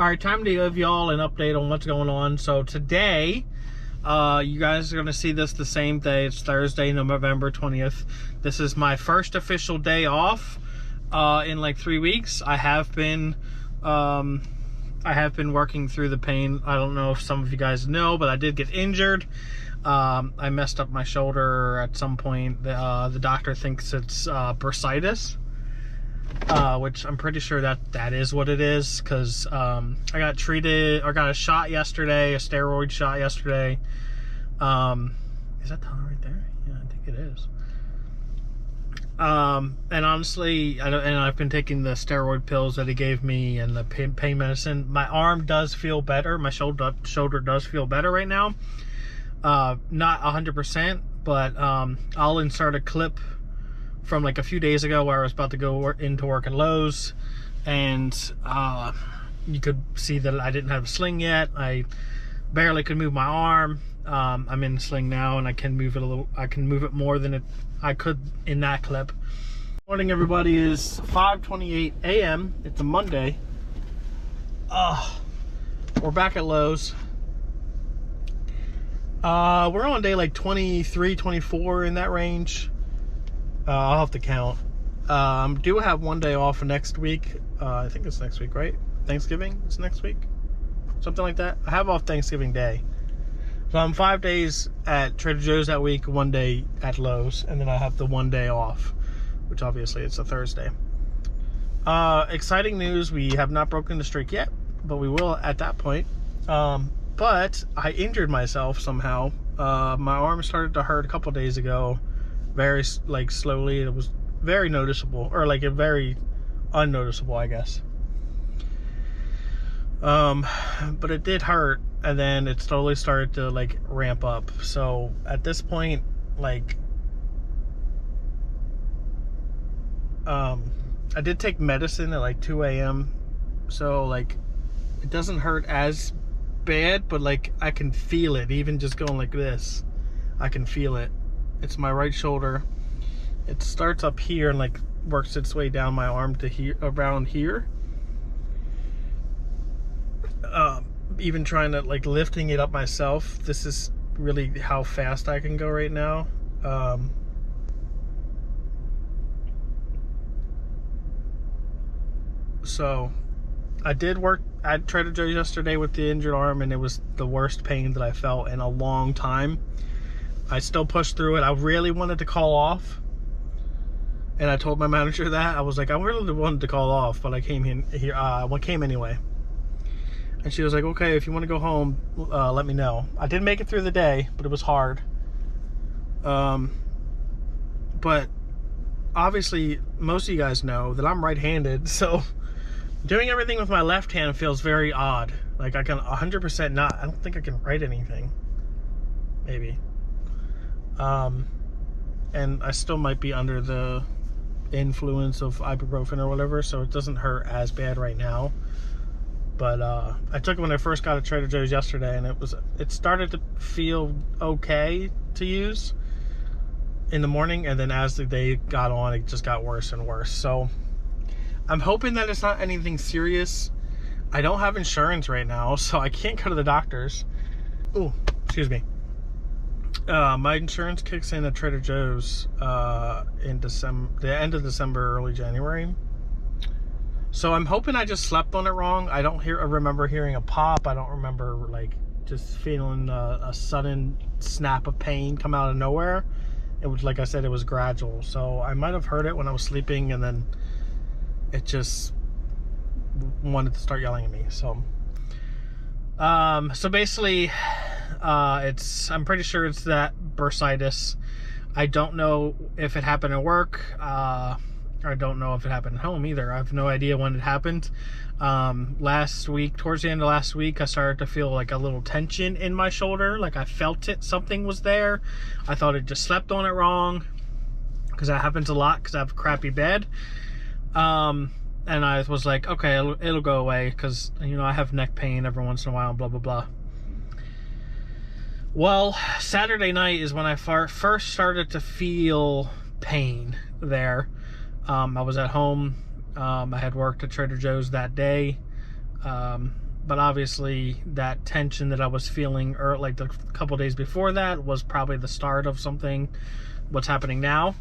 All right, time to give y'all an update on what's going on. So today, you guys are going to see this the same day. It's Thursday, November 20th. This is my first official day off in like 3 weeks. I have been working through the pain. I don't know if some of you guys know, but I did get injured. I messed up my shoulder at some point. The doctor thinks it's bursitis. Which I'm pretty sure that is what it is, because I got treated, or got a shot yesterday, a steroid shot yesterday. Is that tunnel right there? Yeah, I think it is. And honestly, I've been taking the steroid pills that he gave me and the pain medicine. My arm does feel better. My shoulder does feel better right now. Not 100%, but I'll insert a clip from like a few days ago where I was about to go into work at Lowe's, and you could see that I didn't have a sling yet. I barely could move my arm. I'm in the sling now, and I can move it a little. I can move it more than I could in that clip. Morning, everybody. Is 5:28 a.m. It's a Monday. We're back at Lowe's. We're on day like 23, 24 in that range. I'll have to count. Do have one day off next week. I think it's next week, right? Thanksgiving is next week, something like that. I have off Thanksgiving Day, so I'm 5 days at Trader Joe's that week, 1 day at Lowe's, and then I have the 1 day off, which obviously it's a Thursday. Exciting news: we have not broken the streak yet, but we will at that point. But I injured myself somehow. My arm started to hurt a couple days ago. Very like slowly. It was very noticeable, or like a very unnoticeable, I guess. But it did hurt, and then it slowly started to like ramp up. So at this point, like, I did take medicine at like 2 a.m. So like, it doesn't hurt as bad, but like I can feel it even just going like this. I can feel it. It's my right shoulder. It starts up here and like works its way down my arm to here, around here. Even trying to like lifting it up myself, this is really how fast I can go right now. So I did work at Trader Joe's yesterday with the injured arm, and it was the worst pain that I felt in a long time. I still pushed through it. I really wanted to call off, and I told my manager that. I was like, I really wanted to call off, but I came here. I came anyway. And she was like, okay, if you want to go home, let me know. I did make it through the day, but it was hard. But obviously, most of you guys know that I'm right-handed, so doing everything with my left hand feels very odd. Like, I can 100% not. I don't think I can write anything. Maybe. And I still might be under the influence of ibuprofen or whatever, so it doesn't hurt as bad right now. But I took it when I first got to Trader Joe's yesterday, and it started to feel okay to use in the morning, and then as the day got on, it just got worse and worse. So I'm hoping that it's not anything serious. I don't have insurance right now, so I can't go to the doctor's. Oh, excuse me. My insurance kicks in at Trader Joe's in December, the end of December, early January. So I'm hoping I just slept on it wrong. I remember hearing a pop. I don't remember like just feeling a sudden snap of pain come out of nowhere. It was, like I said, it was gradual. So I might have heard it when I was sleeping, and then it just wanted to start yelling at me. So basically, I'm pretty sure it's that bursitis. I don't know if it happened at work. I don't know if it happened at home either. I have no idea when it happened. Last week, towards the end of last week, I started to feel like a little tension in my shoulder. Like I felt it, something was there. I thought it just slept on it wrong, because that happens a lot because I have a crappy bed. And I was like, okay, it'll go away, because, you know, I have neck pain every once in a while, blah, blah, blah. Well, Saturday night is when I first started to feel pain there. I was at home. I had worked at Trader Joe's that day. but obviously that tension that I was feeling, or like the couple days before that, was probably the start of something, what's happening now.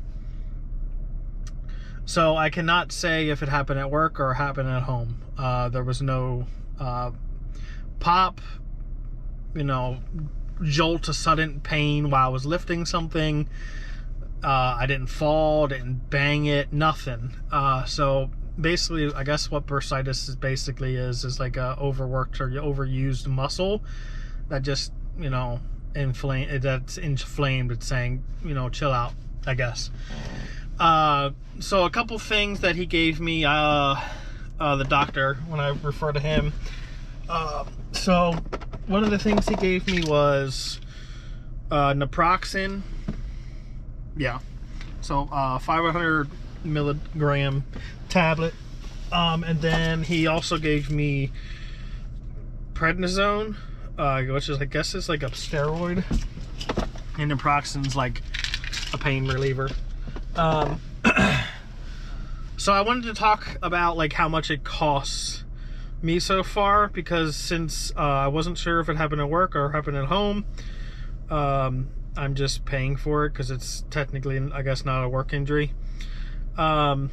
So I cannot say if it happened at work or happened at home. There was no pop, jolt to sudden pain while I was lifting something. I didn't fall, didn't bang it, nothing. So basically, I guess what bursitis is like a overworked or overused muscle that just, inflamed. That's inflamed. It's saying, chill out, I guess. So a couple things that he gave me, the doctor, when I refer to him. So one of the things he gave me was naproxen. Yeah. So 500 milligram tablet. And then he also gave me prednisone, which is, I guess, is like a steroid. And naproxen's like a pain reliever. So I wanted to talk about like how much it costs me so far, because since I wasn't sure if it happened at work or happened at home, I'm just paying for it because it's technically, I guess, not a work injury. So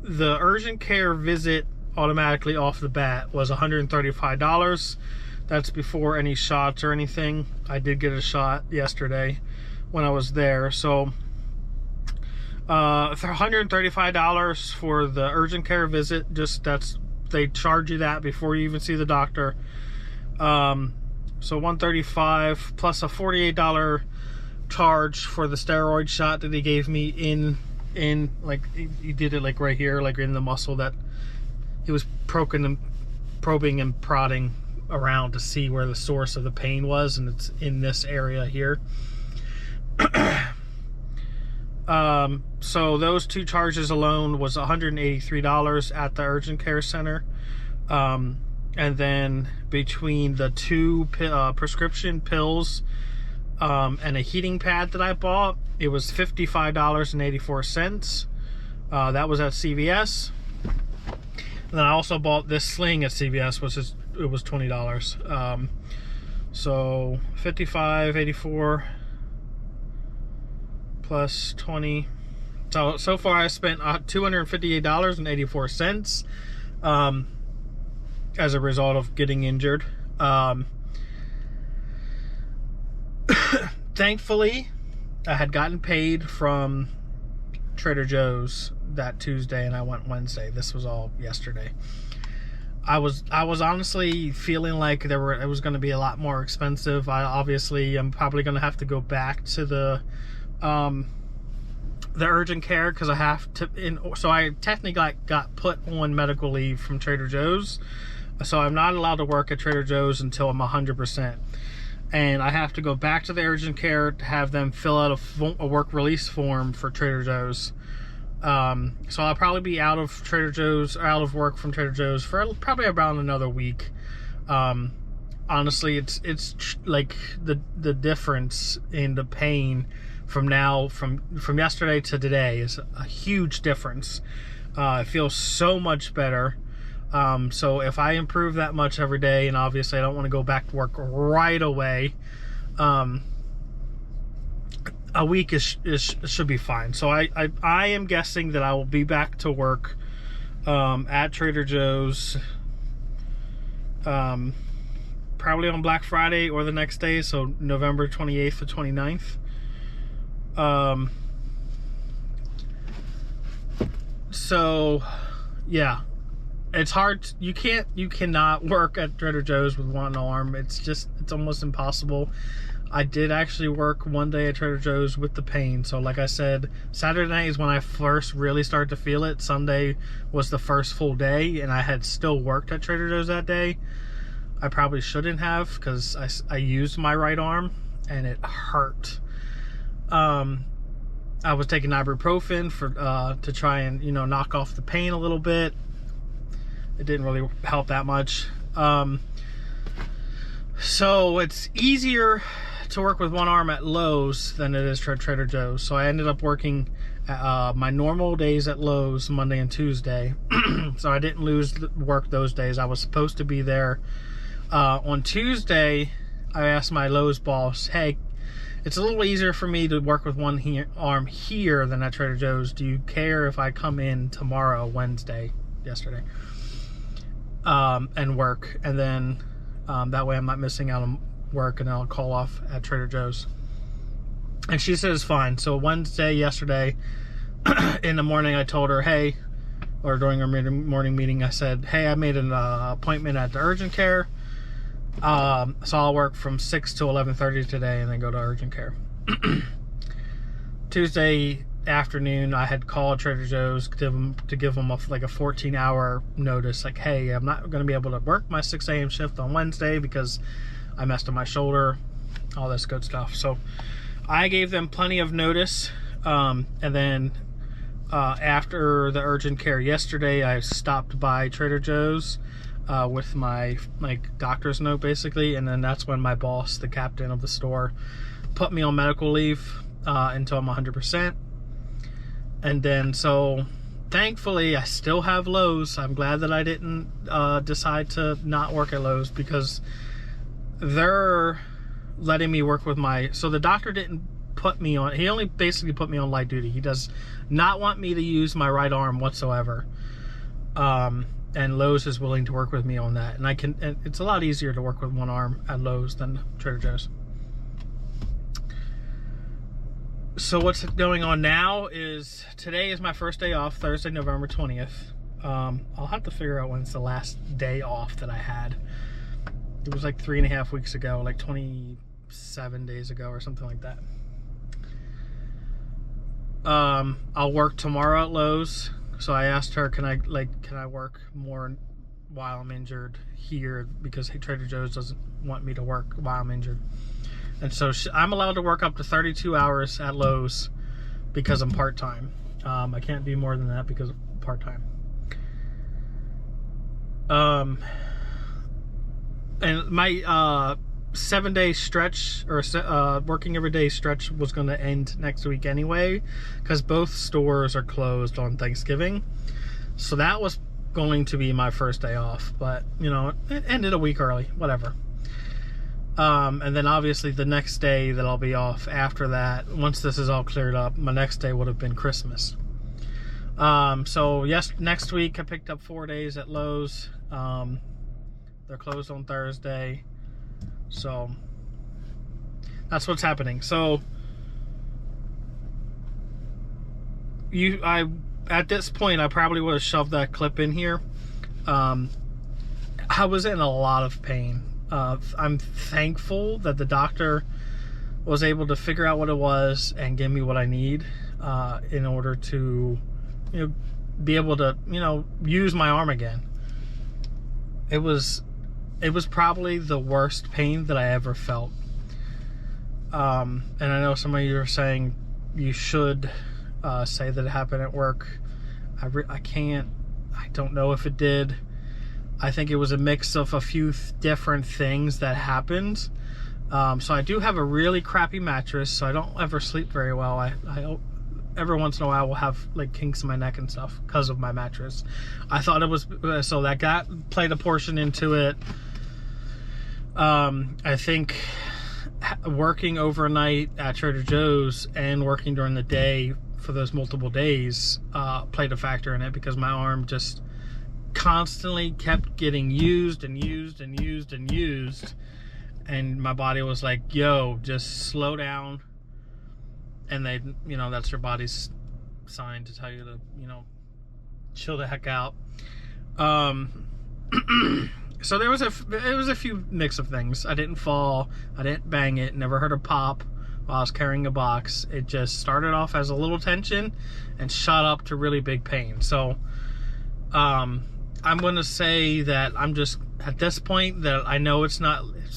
the urgent care visit automatically off the bat was $135. That's before any shots or anything. I did get a shot yesterday when I was there. So for $135 for the urgent care visit, they charge you that before you even see the doctor. So $135 plus a $48 charge for the steroid shot that he gave me in like, he did it like right here, like in the muscle that he was probing and prodding around to see where the source of the pain was, and it's in this area here. So those two charges alone was $183 at the urgent care center. And then between the two prescription pills and a heating pad that I bought, it was $55.84. That was at CVS. And then I also bought this sling at CVS, it was $20. So $55.84 plus 20. So far I spent $258.84 as a result of getting injured. Thankfully, I had gotten paid from Trader Joe's that Tuesday, and I went Wednesday. This was all yesterday. I was honestly feeling like it was going to be a lot more expensive. I'm probably going to have to go back to the urgent care, because I have to. So I technically got put on medical leave from Trader Joe's, so I'm not allowed to work at Trader Joe's until I'm 100%. And I have to go back to the urgent care to have them fill out a work release form for Trader Joe's. So I'll probably be out of work from Trader Joe's for probably around another week. Honestly, it's like the difference in the pain from yesterday to today is a huge difference. It feels so much better. So if I improve that much every day, and obviously I don't want to go back to work right away, a week should be fine. So I am guessing that I will be back to work at Trader Joe's probably on Black Friday or the next day, so November 28th to 29th. So yeah, it's hard. You cannot work at Trader Joe's with one arm. It's almost impossible. I did actually work one day at Trader Joe's with the pain. So like I said, Saturday night is when I first really started to feel it. Sunday was the first full day, and I had still worked at Trader Joe's that day. I probably shouldn't have, because I used my right arm and it hurt. I was taking ibuprofen to try and knock off the pain a little bit. It didn't really help that much. So it's easier to work with one arm at Lowe's than it is at Trader Joe's. So I ended up working my normal days at Lowe's, Monday and Tuesday. So I didn't lose work those days. I was supposed to be there. On Tuesday, I asked my Lowe's boss, hey, it's a little easier for me to work with one arm here than at Trader Joe's. Do you care if I come in tomorrow, yesterday, and work? And then that way I'm not missing out on work, and I'll call off at Trader Joe's. And she says fine. So Wednesday, yesterday, in the morning, I told her, hey, or during our morning meeting, I said, hey, I made an appointment at the urgent care. So I'll work from 6 to 11:30 today and then go to urgent care. Tuesday afternoon, I had called Trader Joe's to give them like a 14-hour notice. Like, hey, I'm not going to be able to work my 6 a.m. shift on Wednesday because I messed up my shoulder, all this good stuff. So I gave them plenty of notice. And then after the urgent care yesterday, I stopped by Trader Joe's with my doctor's note, basically, and then that's when my boss, the captain of the store, put me on medical leave until I'm 100%. And then, so thankfully, I still have Lowe's. I'm glad that I didn't decide to not work at Lowe's, because they're letting me work with so the doctor didn't put me on, he only basically put me on light duty. He does not want me to use my right arm whatsoever. And Lowe's is willing to work with me on that. And it's a lot easier to work with one arm at Lowe's than Trader Joe's. So what's going on now is, today is my first day off, Thursday, November 20th. I'll have to figure out when's the last day off that I had. It was like 3.5 weeks ago, like 27 days ago or something like that. I'll work tomorrow at Lowe's. So I asked her, can I work more while I'm injured here, because Trader Joe's doesn't want me to work while I'm injured. And so I'm allowed to work up to 32 hours at Lowe's because I'm part-time. I can't do more than that because I'm part-time. And my 7-day stretch, or working every day stretch, was going to end next week anyway, because both stores are closed on Thanksgiving. So that was going to be my first day off, but you know, it ended a week early, whatever. And then obviously the next day that I'll be off after that, once this is all cleared up, my next day would have been Christmas. So yes, next week I picked up 4 days at Lowe's. They're closed on Thursday. So that's what's happening. So at this point, I probably would have shoved that clip in here. I was in a lot of pain. I'm thankful that the doctor was able to figure out what it was and give me what I need in order to, you know, be able to, you know, use my arm again. It was probably the worst pain that I ever felt. And I know some of you are saying you should say that it happened at work. I don't know if it did. I think it was a mix of a few different things that happened. So I do have a really crappy mattress, so I don't ever sleep very well. I every once in a while will have like kinks in my neck and stuff because of my mattress. I thought it was, so that played a portion into it. I think working overnight at Trader Joe's and working during the day for those multiple days played a factor in it, because my arm just constantly kept getting used and used and used and used, and my body was like, yo, just slow down. And they, you know, that's your body's sign to tell you to, you know, chill the heck out. So it was a few mix of things. I didn't fall, I didn't bang it, never heard a pop while I was carrying a box. It just started off as a little tension and shot up to really big pain. So I'm gonna say that I'm just at this point that I know it's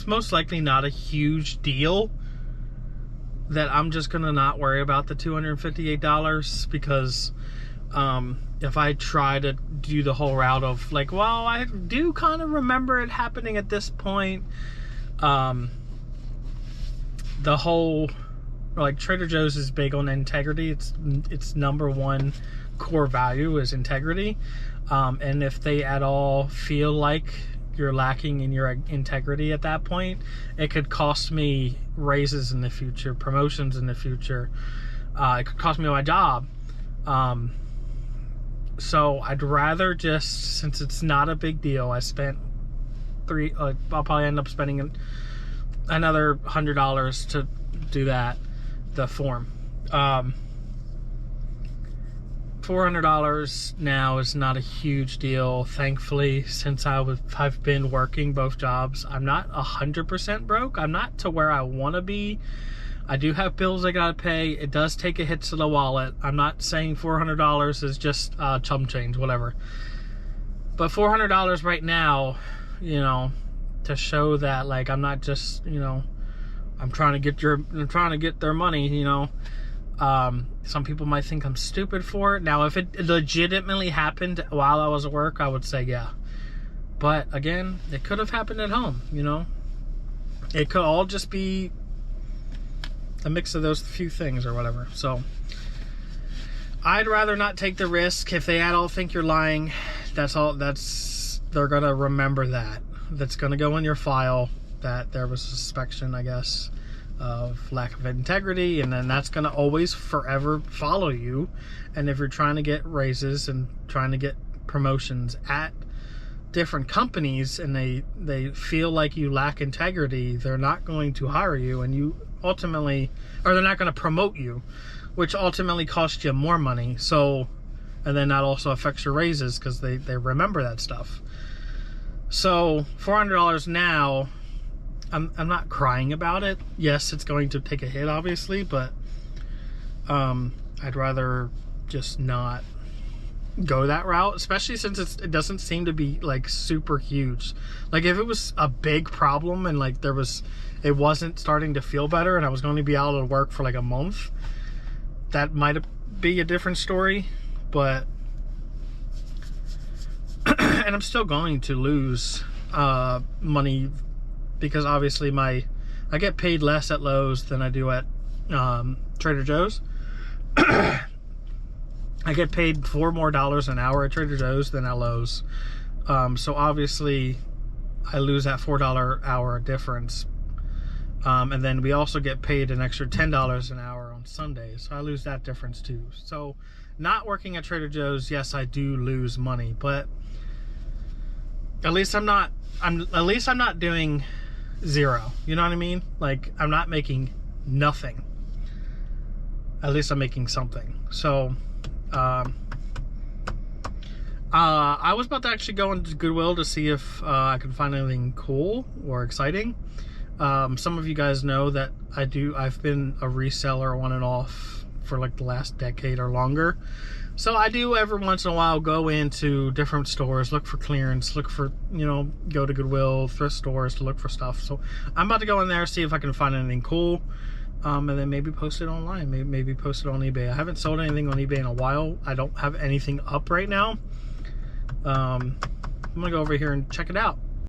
most likely not a huge deal, that I'm just gonna not worry about the $258, because if I try to do the whole route of like, well, I do kind of remember it happening at this point, the whole like Trader Joe's is big on integrity. It's number one core value is integrity. And if they at all feel like you're lacking in your integrity at that point, it could cost me raises in the future, promotions in the future. It could cost me my job. So I'd rather just, since it's not a big deal, I spent I'll probably end up spending another $100 to do that, the form. $400 now is not a huge deal. Thankfully, since I've been working both jobs, I'm not 100% broke. I'm not to where I want to be. I do have bills I gotta pay. It does take a hit to the wallet. I'm not saying $400 is just chump change, whatever. But $400 right now, you know, to show that, like, I'm not just, you know, I'm trying to get their money, you know. Some people might think I'm stupid for it. Now, if it legitimately happened while I was at work, I would say yeah. But again, it could have happened at home, you know. It could all just be a mix of those few things or whatever. So I'd rather not take the risk. If they at all think you're lying, they're gonna remember that. That's gonna go in your file that there was a suspicion, I guess, of lack of integrity, and then that's gonna always forever follow you. And if you're trying to get raises and trying to get promotions at different companies and they feel like you lack integrity, they're not going to hire you, and you ultimately, or they're not going to promote you, which ultimately costs you more money. So, and then that also affects your raises because they remember that stuff. So $400 now, I'm not crying about it. Yes, it's going to take a hit, obviously, but I'd rather just not go that route, especially since it doesn't seem to be like super huge. Like if it was a big problem and like it wasn't starting to feel better and I was going to be out of work for like a month, that might be a different story. But and I'm still going to lose money because obviously I get paid less at Lowe's than I do at Trader Joe's. I get paid $4 more an hour at Trader Joe's than at Lowe's. So obviously I lose that $4 hour difference. And then we also get paid an extra $10 an hour on Sundays. So I lose that difference too. So not working at Trader Joe's, yes, I do lose money, but at least I'm not doing zero. You know what I mean? Like I'm not making nothing. At least I'm making something. So I was about to actually go into Goodwill to see if I could find anything cool or exciting. Some of you guys know that I've been a reseller on and off for like the last decade or longer. So I do every once in a while go into different stores, look for clearance, look for, you know, go to Goodwill, thrift stores to look for stuff. So I'm about to go in there, see if I can find anything cool. And then maybe post it online, maybe post it on eBay. I haven't sold anything on eBay in a while. I don't have anything up right now. I'm gonna go over here and check it out.